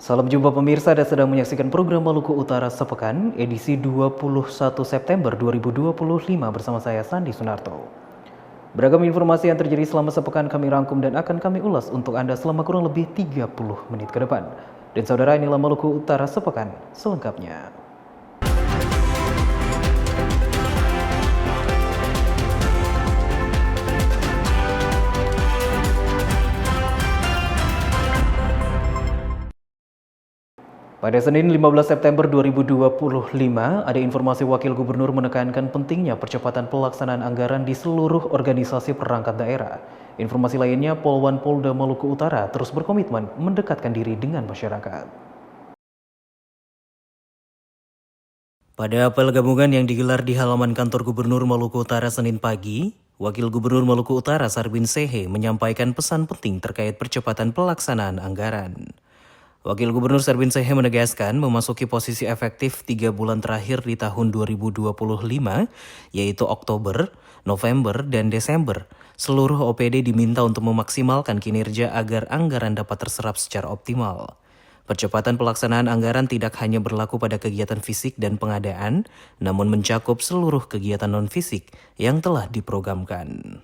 Salam jumpa pemirsa dan sedang menyaksikan program Maluku Utara Sepekan edisi 21 September 2025 bersama saya Sandi Sunarto. Beragam informasi yang terjadi selama sepekan kami rangkum dan akan kami ulas untuk Anda selama kurang lebih 30 menit ke depan. Dan saudara, inilah Maluku Utara Sepekan selengkapnya. Pada Senin 15 September 2025, ada informasi Wakil Gubernur menekankan pentingnya percepatan pelaksanaan anggaran di seluruh organisasi perangkat daerah. Informasi lainnya, Polwan Polda Maluku Utara terus berkomitmen mendekatkan diri dengan masyarakat. Pada apel gabungan yang digelar di halaman kantor Gubernur Maluku Utara Senin pagi, Wakil Gubernur Maluku Utara Sarbin Sehe menyampaikan pesan penting terkait percepatan pelaksanaan anggaran. Wakil Gubernur Sarbin Sehe menegaskan memasuki posisi efektif 3 bulan terakhir di tahun 2025, yaitu Oktober, November, dan Desember. Seluruh OPD diminta untuk memaksimalkan kinerja agar anggaran dapat terserap secara optimal. Percepatan pelaksanaan anggaran tidak hanya berlaku pada kegiatan fisik dan pengadaan, namun mencakup seluruh kegiatan non-fisik yang telah diprogramkan.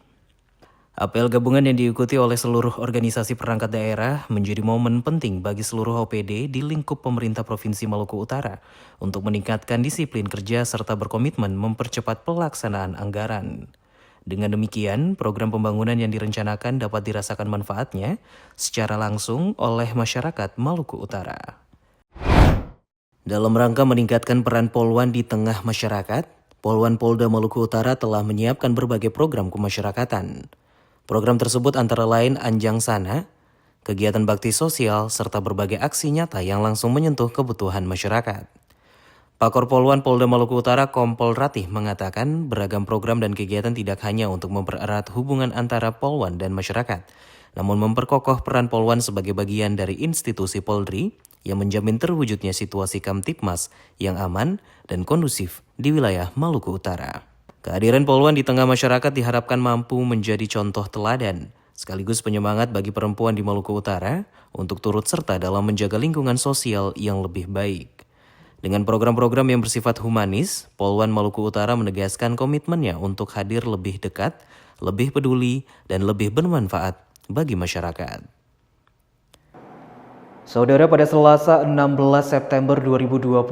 Apel gabungan yang diikuti oleh seluruh organisasi perangkat daerah menjadi momen penting bagi seluruh OPD di lingkup pemerintah Provinsi Maluku Utara untuk meningkatkan disiplin kerja serta berkomitmen mempercepat pelaksanaan anggaran. Dengan demikian, program pembangunan yang direncanakan dapat dirasakan manfaatnya secara langsung oleh masyarakat Maluku Utara. Dalam rangka meningkatkan peran Polwan di tengah masyarakat, Polwan Polda Maluku Utara telah menyiapkan berbagai program kemasyarakatan. Program tersebut antara lain Anjang Sana, kegiatan bakti sosial, serta berbagai aksi nyata yang langsung menyentuh kebutuhan masyarakat. Pakor Polwan Polda Maluku Utara Kompol Ratih mengatakan beragam program dan kegiatan tidak hanya untuk mempererat hubungan antara Polwan dan masyarakat, namun memperkokoh peran Polwan sebagai bagian dari institusi Polri yang menjamin terwujudnya situasi Kamtipmas yang aman dan kondusif di wilayah Maluku Utara. Kehadiran Polwan di tengah masyarakat diharapkan mampu menjadi contoh teladan, sekaligus penyemangat bagi perempuan di Maluku Utara untuk turut serta dalam menjaga lingkungan sosial yang lebih baik. Dengan program-program yang bersifat humanis, Polwan Maluku Utara menegaskan komitmennya untuk hadir lebih dekat, lebih peduli, dan lebih bermanfaat bagi masyarakat. Saudara, pada Selasa 16 September 2025,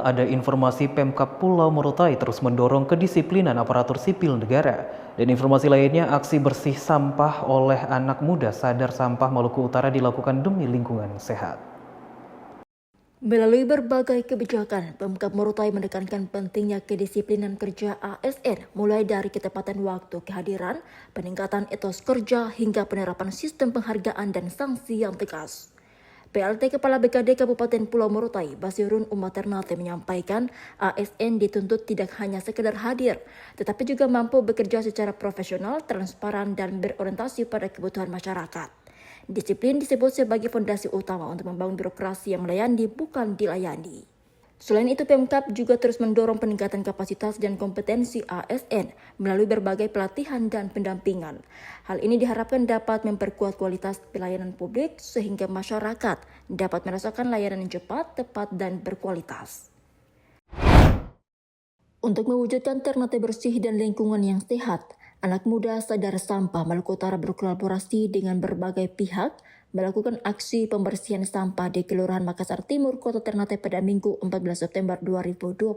ada informasi Pemkab Pulau Morotai terus mendorong kedisiplinan aparatur sipil negara. Dan informasi lainnya, aksi bersih sampah oleh anak muda sadar sampah Maluku Utara dilakukan demi lingkungan sehat. Melalui berbagai kebijakan, Pemkab Morotai menekankan pentingnya kedisiplinan kerja ASN, mulai dari ketepatan waktu kehadiran, peningkatan etos kerja, hingga penerapan sistem penghargaan dan sanksi yang tegas. PLT Kepala BKD Kabupaten Pulau Morotai, Basirun Umat Ternate menyampaikan ASN dituntut tidak hanya sekedar hadir, tetapi juga mampu bekerja secara profesional, transparan, dan berorientasi pada kebutuhan masyarakat. Disiplin disebut sebagai fondasi utama untuk membangun birokrasi yang melayani bukan dilayani. Selain itu, Pemkab juga terus mendorong peningkatan kapasitas dan kompetensi ASN melalui berbagai pelatihan dan pendampingan. Hal ini diharapkan dapat memperkuat kualitas pelayanan publik sehingga masyarakat dapat merasakan layanan yang cepat, tepat, dan berkualitas. Untuk mewujudkan Ternate bersih dan lingkungan yang sehat, anak muda sadar sampah Maluku Utara berkolaborasi dengan berbagai pihak melakukan aksi pembersihan sampah di Kelurahan Makassar Timur, Kota Ternate pada Minggu 14 September 2025.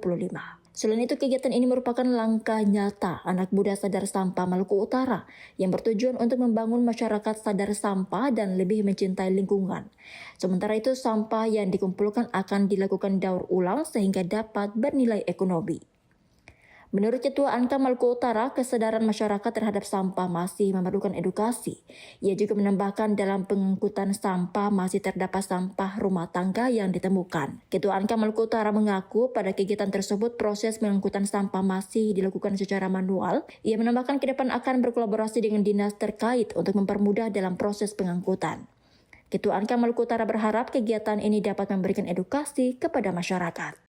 Selain itu, kegiatan ini merupakan langkah nyata anak muda sadar sampah Maluku Utara yang bertujuan untuk membangun masyarakat sadar sampah dan lebih mencintai lingkungan. Sementara itu, sampah yang dikumpulkan akan dilakukan daur ulang sehingga dapat bernilai ekonomi. Menurut Ketua Anka Maluku Utara, kesadaran masyarakat terhadap sampah masih memerlukan edukasi. Ia juga menambahkan dalam pengangkutan sampah masih terdapat sampah rumah tangga yang ditemukan. Ketua Anka Maluku Utara mengaku pada kegiatan tersebut proses pengangkutan sampah masih dilakukan secara manual. Ia menambahkan ke depan akan berkolaborasi dengan dinas terkait untuk mempermudah dalam proses pengangkutan. Ketua Anka Maluku Utara berharap kegiatan ini dapat memberikan edukasi kepada masyarakat.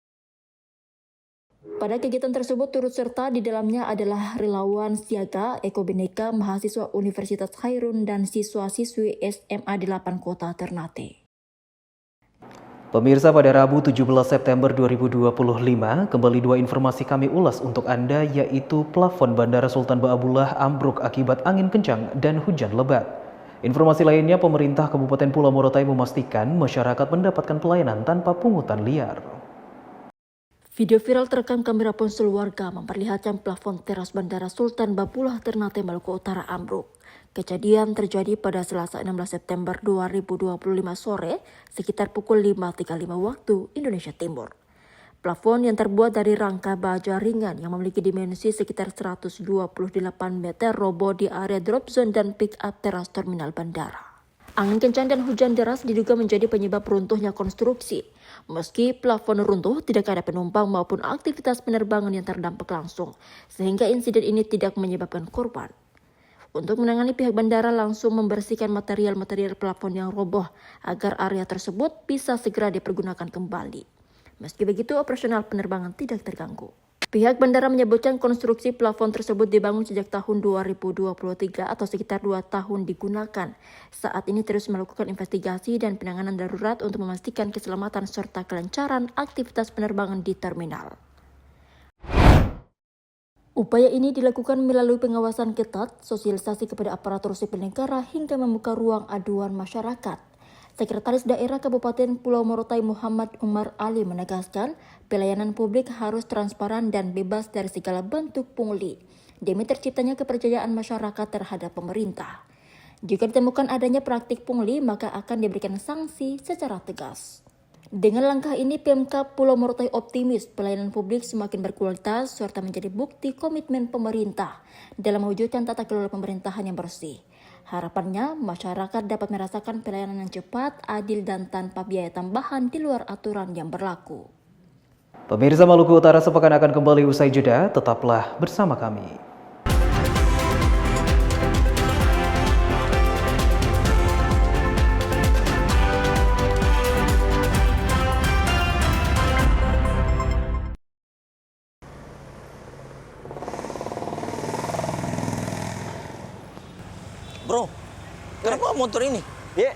Pada kegiatan tersebut turut serta di dalamnya adalah relawan siaga Eko Bineka, mahasiswa Universitas Khairun, dan siswa-siswi SMA 8 Kota Ternate. Pemirsa, pada Rabu 17 September 2025, kembali dua informasi kami ulas untuk Anda, yaitu plafon Bandara Sultan Baabullah ambruk akibat angin kencang dan hujan lebat. Informasi lainnya, pemerintah Kabupaten Pulau Morotai memastikan masyarakat mendapatkan pelayanan tanpa pungutan liar. Video viral terekam kamera ponsel warga memperlihatkan plafon teras Bandara Sultan Baabullah Ternate Maluku Utara ambruk. Kejadian terjadi pada Selasa 16 September 2025 sore sekitar pukul 5.35 waktu Indonesia Timur. Plafon yang terbuat dari rangka baja ringan yang memiliki dimensi sekitar 128 meter roboh di area drop zone dan pick up teras terminal bandara. Angin kencang dan hujan deras diduga menjadi penyebab runtuhnya konstruksi. Meski plafon runtuh, tidak ada penumpang maupun aktivitas penerbangan yang terdampak langsung, sehingga insiden ini tidak menyebabkan korban. Untuk menangani, pihak bandara langsung membersihkan material-material plafon yang roboh agar area tersebut bisa segera dipergunakan kembali. Meski begitu, operasional penerbangan tidak terganggu. Pihak bandara menyebutkan konstruksi plafon tersebut dibangun sejak tahun 2023 atau sekitar 2 tahun digunakan. Saat ini terus melakukan investigasi dan penanganan darurat untuk memastikan keselamatan serta kelancaran aktivitas penerbangan di terminal. Upaya ini dilakukan melalui pengawasan ketat, sosialisasi kepada aparatur sipil negara hingga membuka ruang aduan masyarakat. Sekretaris Daerah Kabupaten Pulau Morotai Muhammad Umar Ali menegaskan, pelayanan publik harus transparan dan bebas dari segala bentuk pungli, demi terciptanya kepercayaan masyarakat terhadap pemerintah. Jika ditemukan adanya praktik pungli, maka akan diberikan sanksi secara tegas. Dengan langkah ini, Pemkab Pulau Morotai optimis pelayanan publik semakin berkualitas serta menjadi bukti komitmen pemerintah dalam mewujudkan tata kelola pemerintahan yang bersih. Harapannya, masyarakat dapat merasakan pelayanan yang cepat, adil, dan tanpa biaya tambahan di luar aturan yang berlaku. Pemirsa, Maluku Utara sepekan akan kembali usai jeda, tetaplah bersama kami. Bro, kenapa motor ini?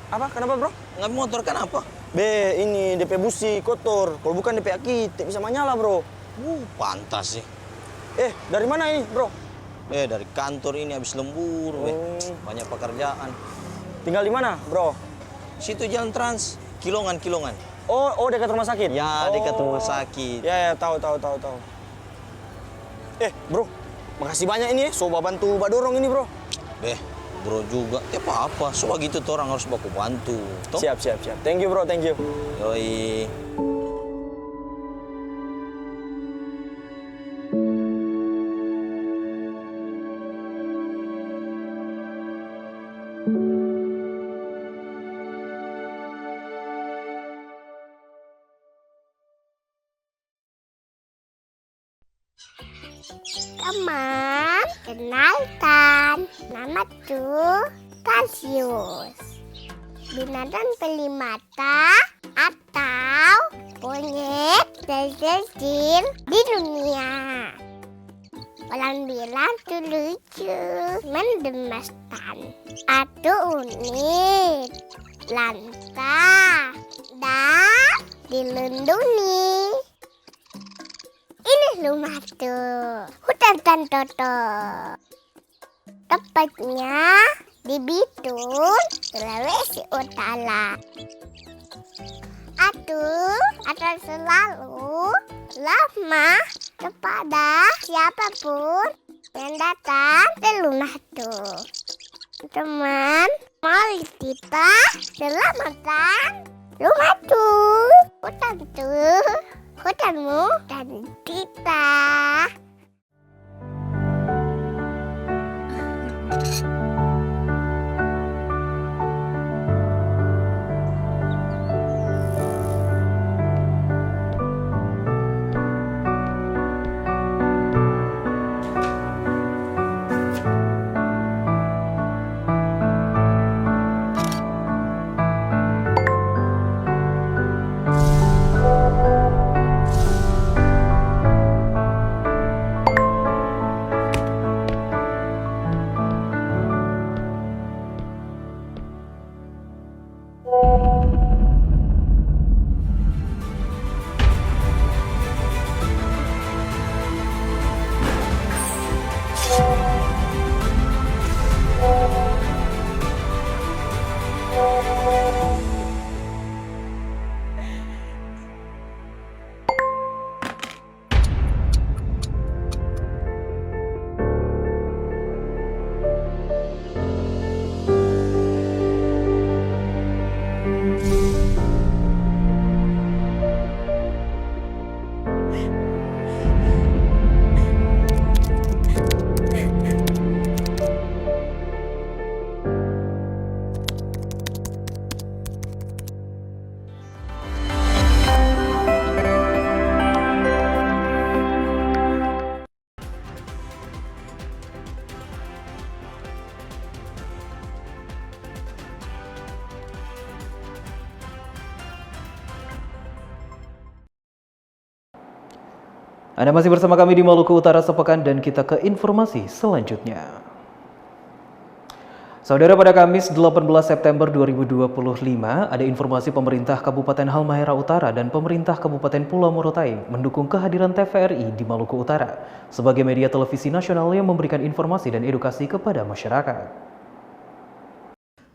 Apa? Kenapa, bro? Nggak motor kenapa? Be, ini DP busi kotor. Kalau bukan DP aki, tidak bisa menyala, bro. Pantas sih. Dari mana ini, bro? Dari kantor ini habis lembur, banyak pekerjaan. Tinggal di mana, bro? Situ jalan trans, Kilongan. Oh, dekat rumah sakit? Ya, dekat rumah sakit. Ya, tahu. Bro, makasih banyak ini, coba bantu Mbak dorong ini, bro. Bro juga, apa-apa. So gitu tuh orang harus baku bantu. Toh? Siap. Thank you, bro, thank you. Yoi. Teman, kenalkan, namaku Cassius. Binatang pelimata atau monyet terkecil di dunia. Orang bilang tuh lucu, mendemaskan, atau unik, lantas, dan dilindungi. Ini rumah tuh, hutan Tantoto. Tepatnya di Bitung, Sulawesi Utara. Akan selalu ramah kepada siapapun yang datang ke rumah tuh. Teman, mari kita selamatkan rumah tuh, hutan tuh. Hutanmu dan kita. Anda masih bersama kami di Maluku Utara Sepekan dan kita ke informasi selanjutnya. Saudara, pada Kamis 18 September 2025 ada informasi pemerintah Kabupaten Halmahera Utara dan pemerintah Kabupaten Pulau Morotai mendukung kehadiran TVRI di Maluku Utara sebagai media televisi nasional yang memberikan informasi dan edukasi kepada masyarakat.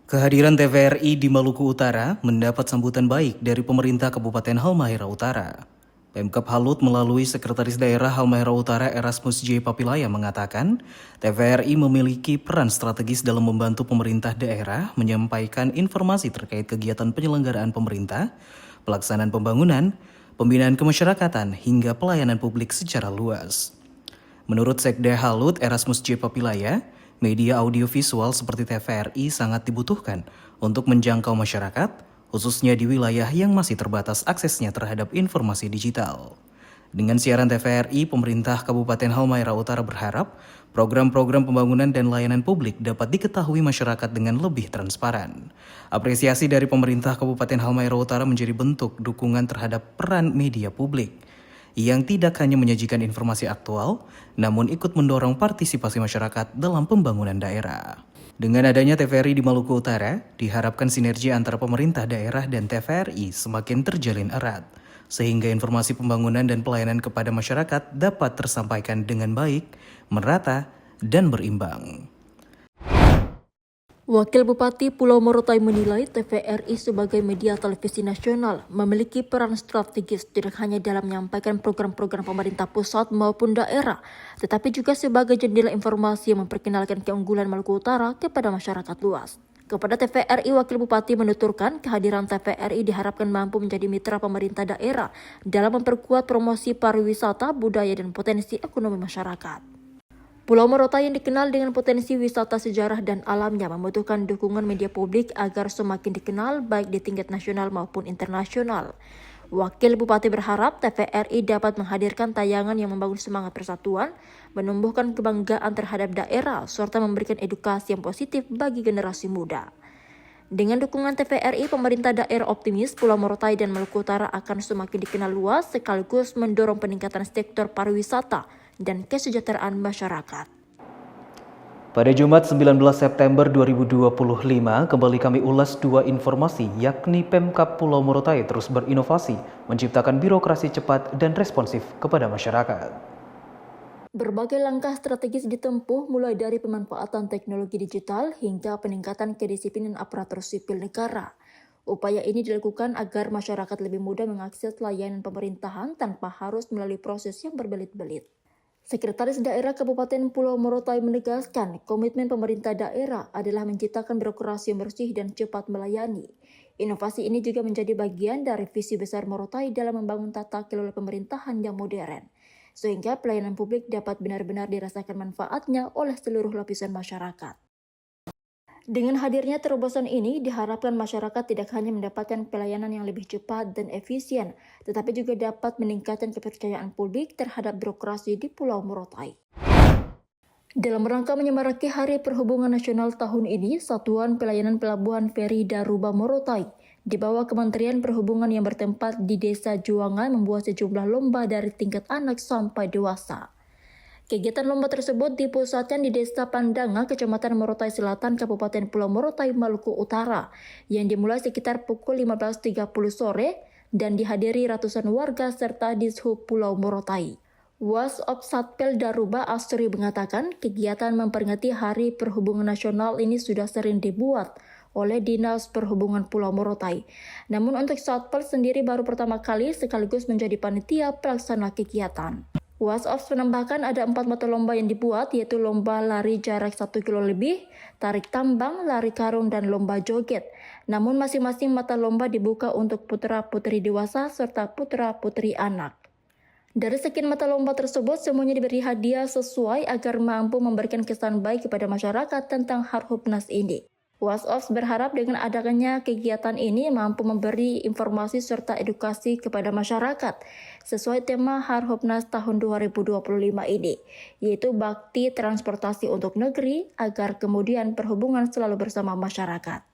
Kehadiran TVRI di Maluku Utara mendapat sambutan baik dari pemerintah Kabupaten Halmahera Utara. Pemkab Halut melalui Sekretaris Daerah Halmahera Utara Erasmus J. Papilaya mengatakan, TVRI memiliki peran strategis dalam membantu pemerintah daerah menyampaikan informasi terkait kegiatan penyelenggaraan pemerintah, pelaksanaan pembangunan, pembinaan kemasyarakatan, hingga pelayanan publik secara luas. Menurut Sekda Halut Erasmus J. Papilaya, media audiovisual seperti TVRI sangat dibutuhkan untuk menjangkau masyarakat, khususnya di wilayah yang masih terbatas aksesnya terhadap informasi digital. Dengan siaran TVRI, pemerintah Kabupaten Halmahera Utara berharap program-program pembangunan dan layanan publik dapat diketahui masyarakat dengan lebih transparan. Apresiasi dari pemerintah Kabupaten Halmahera Utara menjadi bentuk dukungan terhadap peran media publik yang tidak hanya menyajikan informasi aktual, namun ikut mendorong partisipasi masyarakat dalam pembangunan daerah. Dengan adanya TVRI di Maluku Utara, diharapkan sinergi antara pemerintah daerah dan TVRI semakin terjalin erat, sehingga informasi pembangunan dan pelayanan kepada masyarakat dapat tersampaikan dengan baik, merata, dan berimbang. Wakil Bupati Pulau Morotai menilai TVRI sebagai media televisi nasional memiliki peran strategis tidak hanya dalam menyampaikan program-program pemerintah pusat maupun daerah, tetapi juga sebagai jendela informasi yang memperkenalkan keunggulan Maluku Utara kepada masyarakat luas. Kepada TVRI, Wakil Bupati menuturkan kehadiran TVRI diharapkan mampu menjadi mitra pemerintah daerah dalam memperkuat promosi pariwisata, budaya, dan potensi ekonomi masyarakat. Pulau Morotai yang dikenal dengan potensi wisata sejarah dan alamnya membutuhkan dukungan media publik agar semakin dikenal baik di tingkat nasional maupun internasional. Wakil Bupati berharap TVRI dapat menghadirkan tayangan yang membangun semangat persatuan, menumbuhkan kebanggaan terhadap daerah, serta memberikan edukasi yang positif bagi generasi muda. Dengan dukungan TVRI, pemerintah daerah optimis Pulau Morotai dan Maluku Utara akan semakin dikenal luas sekaligus mendorong peningkatan sektor pariwisata dan kesejahteraan masyarakat. Pada Jumat 19 September 2025, kembali kami ulas dua informasi, yakni Pemkab Pulau Morotai terus berinovasi, menciptakan birokrasi cepat dan responsif kepada masyarakat. Berbagai langkah strategis ditempuh mulai dari pemanfaatan teknologi digital hingga peningkatan kedisiplinan aparatur sipil negara. Upaya ini dilakukan agar masyarakat lebih mudah mengakses layanan pemerintahan tanpa harus melalui proses yang berbelit-belit. Sekretaris Daerah Kabupaten Pulau Morotai menegaskan komitmen pemerintah daerah adalah menciptakan birokrasi yang bersih dan cepat melayani. Inovasi ini juga menjadi bagian dari visi besar Morotai dalam membangun tata kelola pemerintahan yang modern, sehingga pelayanan publik dapat benar-benar dirasakan manfaatnya oleh seluruh lapisan masyarakat. Dengan hadirnya terobosan ini, diharapkan masyarakat tidak hanya mendapatkan pelayanan yang lebih cepat dan efisien, tetapi juga dapat meningkatkan kepercayaan publik terhadap birokrasi di Pulau Morotai. Dalam rangka menyemarakan Hari Perhubungan Nasional tahun ini, Satuan Pelayanan Pelabuhan Feri Daruba Morotai di bawah Kementerian Perhubungan yang bertempat di Desa Juangan membuat sejumlah lomba dari tingkat anak sampai dewasa. Kegiatan lomba tersebut dipusatkan di Desa Pandanga, Kecamatan Morotai Selatan, Kabupaten Pulau Morotai, Maluku Utara, yang dimulai sekitar pukul 15.30 sore dan dihadiri ratusan warga serta Dishub Pulau Morotai. Wasop Satpel Daruba Astri mengatakan kegiatan memperingati Hari Perhubungan Nasional ini sudah sering dibuat oleh Dinas Perhubungan Pulau Morotai. Namun untuk Satpel sendiri baru pertama kali sekaligus menjadi panitia pelaksana kegiatan. Wasop menambahkan ada 4 mata lomba yang dibuat, yaitu lomba lari jarak 1 kilo lebih, tarik tambang, lari karung, dan lomba joget. Namun masing-masing mata lomba dibuka untuk putra-putri dewasa serta putra-putri anak. Dari sekian mata lomba tersebut, semuanya diberi hadiah sesuai agar mampu memberikan kesan baik kepada masyarakat tentang Harhubnas ini. Wasop berharap dengan adanya kegiatan ini mampu memberi informasi serta edukasi kepada masyarakat sesuai tema Harhubnas tahun 2025 ini, yaitu bakti transportasi untuk negeri agar kemudian perhubungan selalu bersama masyarakat.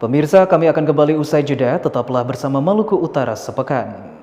Pemirsa, kami akan kembali usai jeda, tetaplah bersama Maluku Utara Sepekan.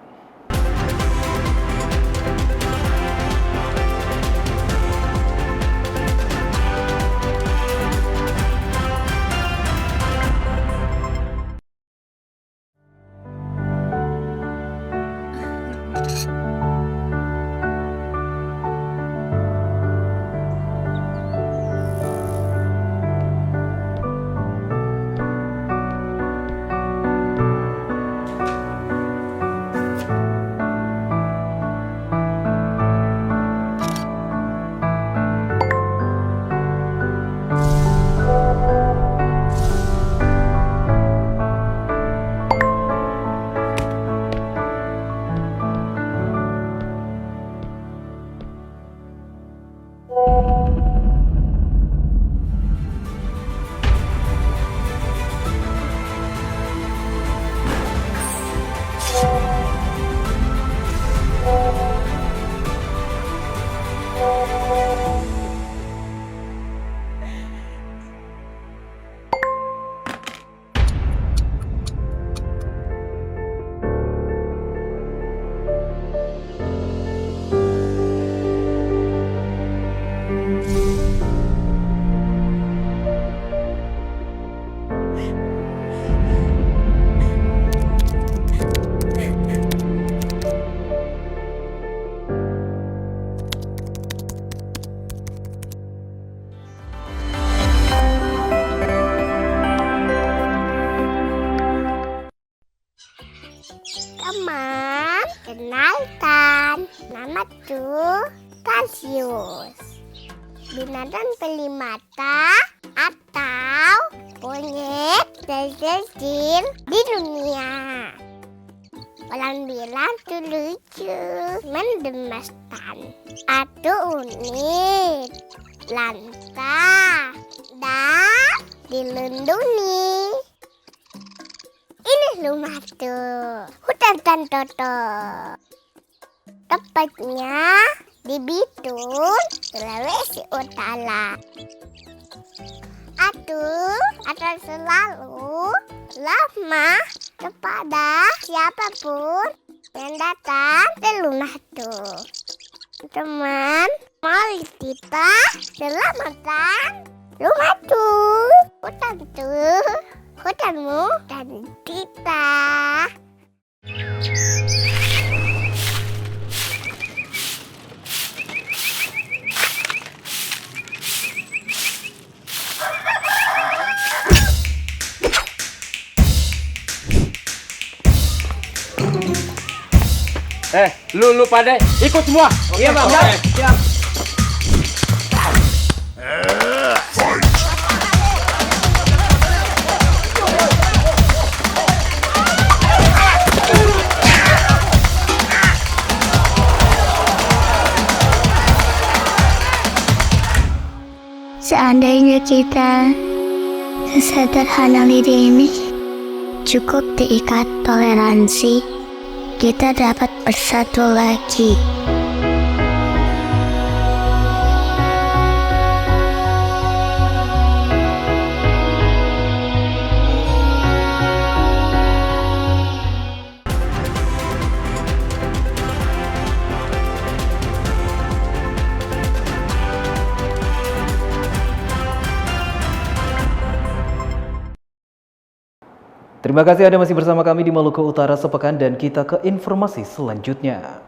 Satu, Tarsius. Binatang pelimata atau monyet terkecil di dunia. Orang bilang itu lucu, mengemaskan, atau unik, lantas, dan dilindungi. Ini rumah tuh, hutan Tantoto. Tepatnya di Bitung, Sulawesi Utara. Atau selalu ramah kepada siapapun yang datang ke rumah tuh. Teman, mari kita selamatkan rumah tuh. Hutan tuh, hutanmu dan kita. Lu pada ikut semua. Iya, Bang. Siap. Seandainya kita sesederhana lidah ini cukup diikat toleransi, kita dapat bersatu lagi. Terima kasih Anda masih bersama kami di Maluku Utara Sepekan dan kita ke informasi selanjutnya.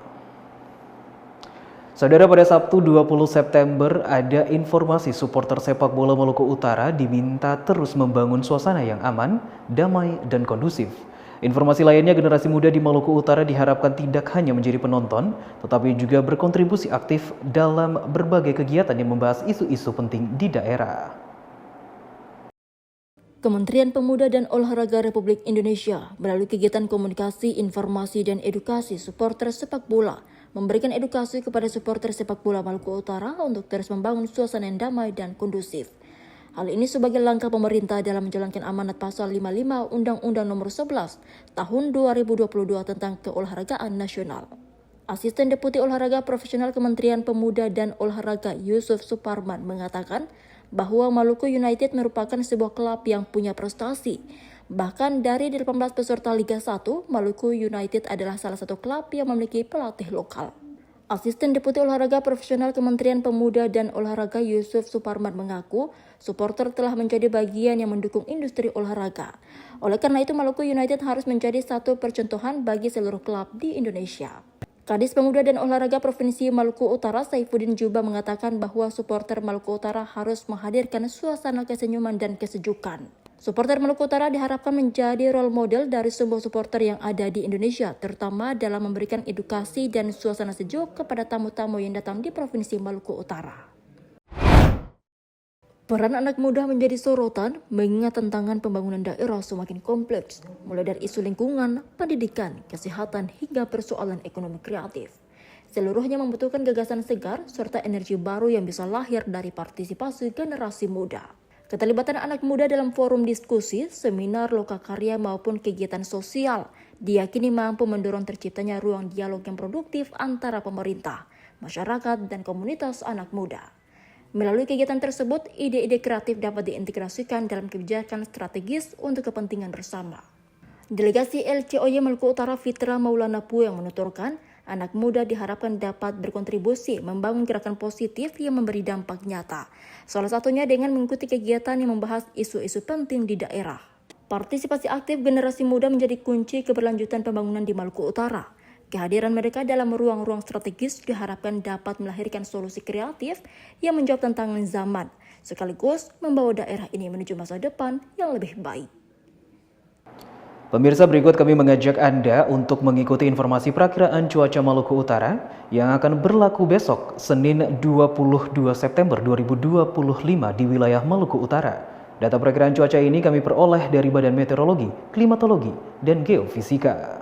Saudara, pada Sabtu 20 September ada informasi supporter sepak bola Maluku Utara diminta terus membangun suasana yang aman, damai, dan kondusif. Informasi lainnya, generasi muda di Maluku Utara diharapkan tidak hanya menjadi penonton, tetapi juga berkontribusi aktif dalam berbagai kegiatan yang membahas isu-isu penting di daerah. Kementerian Pemuda dan Olahraga Republik Indonesia melalui kegiatan komunikasi, informasi, dan edukasi supporter sepak bola memberikan edukasi kepada supporter sepak bola Maluku Utara untuk terus membangun suasana yang damai dan kondusif. Hal ini sebagai langkah pemerintah dalam menjalankan amanat pasal 55 Undang-Undang Nomor 11 Tahun 2022 tentang keolahragaan nasional. Asisten Deputi Olahraga Profesional Kementerian Pemuda dan Olahraga Yusuf Suparman mengatakan bahwa Maluku United merupakan sebuah klub yang punya prestasi. Bahkan dari 18 peserta Liga 1, Maluku United adalah salah satu klub yang memiliki pelatih lokal. Asisten Deputi Olahraga Profesional Kementerian Pemuda dan Olahraga Yusuf Suparman mengaku, supporter telah menjadi bagian yang mendukung industri olahraga. Oleh karena itu, Maluku United harus menjadi satu percontohan bagi seluruh klub di Indonesia. Kadis Pemuda dan Olahraga Provinsi Maluku Utara Saifuddin Juba mengatakan bahwa supporter Maluku Utara harus menghadirkan suasana kesenyuman dan kesejukan. Supporter Maluku Utara diharapkan menjadi role model dari semua supporter yang ada di Indonesia, terutama dalam memberikan edukasi dan suasana sejuk kepada tamu-tamu yang datang di Provinsi Maluku Utara. Peran anak muda menjadi sorotan mengingat tantangan pembangunan daerah semakin kompleks, mulai dari isu lingkungan, pendidikan, kesehatan, hingga persoalan ekonomi kreatif. Seluruhnya membutuhkan gagasan segar serta energi baru yang bisa lahir dari partisipasi generasi muda. Keterlibatan anak muda dalam forum diskusi, seminar, lokakarya maupun kegiatan sosial diyakini mampu mendorong terciptanya ruang dialog yang produktif antara pemerintah, masyarakat, dan komunitas anak muda. Melalui kegiatan tersebut, ide-ide kreatif dapat diintegrasikan dalam kebijakan strategis untuk kepentingan bersama. Delegasi LCOY Maluku Utara Fitra Maulana Pu yang menuturkan, anak muda diharapkan dapat berkontribusi membangun gerakan positif yang memberi dampak nyata. Salah satunya dengan mengikuti kegiatan yang membahas isu-isu penting di daerah. Partisipasi aktif generasi muda menjadi kunci keberlanjutan pembangunan di Maluku Utara. Kehadiran mereka dalam ruang-ruang strategis diharapkan dapat melahirkan solusi kreatif yang menjawab tantangan zaman, sekaligus membawa daerah ini menuju masa depan yang lebih baik. Pemirsa, berikut kami mengajak Anda untuk mengikuti informasi perakiraan cuaca Maluku Utara yang akan berlaku besok, Senin 22 September 2025 di wilayah Maluku Utara. Data perakiraan cuaca ini kami peroleh dari Badan Meteorologi, Klimatologi, dan Geofisika.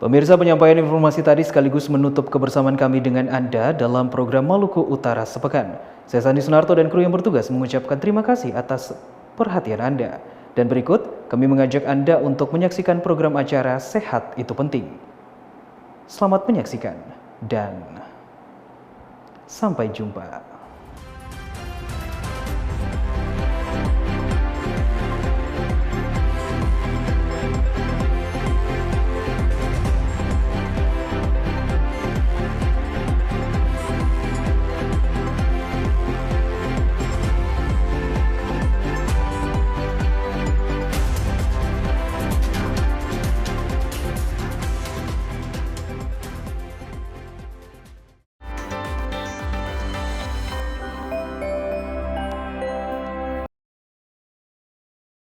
Pemirsa, penyampaian informasi tadi sekaligus menutup kebersamaan kami dengan Anda dalam program Maluku Utara Sepekan. Saya Sandi Sunarto dan kru yang bertugas mengucapkan terima kasih atas perhatian Anda. Dan berikut, kami mengajak Anda untuk menyaksikan program acara Sehat Itu Penting. Selamat menyaksikan dan sampai jumpa.